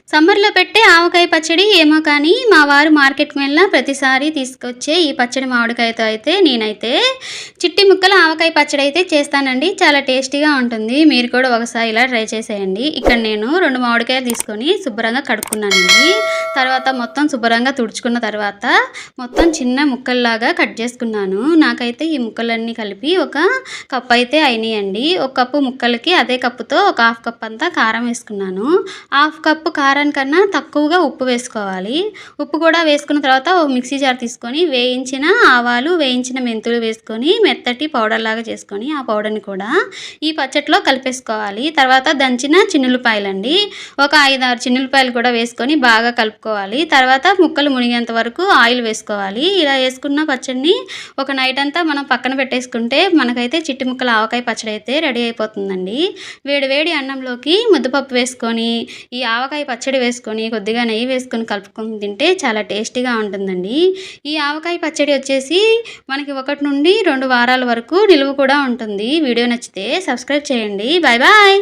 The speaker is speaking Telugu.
సమ్మర్‌లో పెట్టే ఆవకాయ పచ్చడి ఏమో కానీ, మా వారు మార్కెట్‌కి వెళ్ళిన ప్రతిసారి తీసుకొచ్చే ఈ పచ్చడి మామిడికాయతో అయితే నేనైతే చిట్టి ముక్కల ఆవకాయ పచ్చడి అయితే చేస్తానండి. చాలా టేస్టీగా ఉంటుంది. మీరు కూడా ఒకసారి ఇలా ట్రై చేసేయండి. ఇక్కడ నేను 2 మామిడికాయలు తీసుకొని శుభ్రంగా కడుక్కున్నానండి. తర్వాత మొత్తం శుభ్రంగా తుడుచుకున్న తర్వాత మొత్తం చిన్న ముక్కల్లాగా కట్ చేసుకున్నాను. నాకైతే ఈ ముక్కలన్నీ కలిపి ఒక కప్ అయితే అయినాయండి. ఒక కప్పు ముక్కలకి అదే కప్పుతో ఒక హాఫ్ కప్ అంతా కారం వేసుకున్నాను. హాఫ్ కప్పు కారానికన్నా తక్కువగా ఉప్పు వేసుకోవాలి. ఉప్పు కూడా వేసుకున్న తర్వాత ఓ మిక్సీ జార్ తీసుకొని వేయించిన ఆవాలు, వేయించిన మెంతులు వేసుకొని మెత్తటి పౌడర్‌లాగా చేసుకొని ఆ పౌడర్‌ని కూడా ఈ పచ్చడిలో కలిపేసుకోవాలి. తర్వాత దంచిన చిన్నుల్లిపాయలండి. ఒక 5, 6 చిన్నుల్లిపాయలు కూడా వేసుకొని బాగా కలుపుకోవాలి. తర్వాత ముక్కలు మునిగేంత వరకు ఆయిల్ వేసుకోవాలి. ఇలా వేసుకున్న పచ్చడిని ఒక నైట్ అంతా మనం పక్కన పెట్టేసుకుంటే మనకైతే చిట్టి ముక్కల ఆవకాయ పచ్చడి అయితే రెడీ అయిపోతుందండి. వేడి వేడి అన్నంలోకి ముద్దపప్పు వేసుకొని ఈ ఆవకాయ పచ్చడి వేసుకొని కొద్దిగా నెయ్యి వేసుకొని కలుపుకొని తింటే చాలా టేస్టీగా ఉంటుందండి. ఈ ఆవకాయ పచ్చడి వచ్చేసి మనకి 1 నుండి 2 వారాల వరకు నిలువ కూడా ఉంటుంది. వీడియో నచ్చితే సబ్స్క్రైబ్ చేయండి. Bye bye.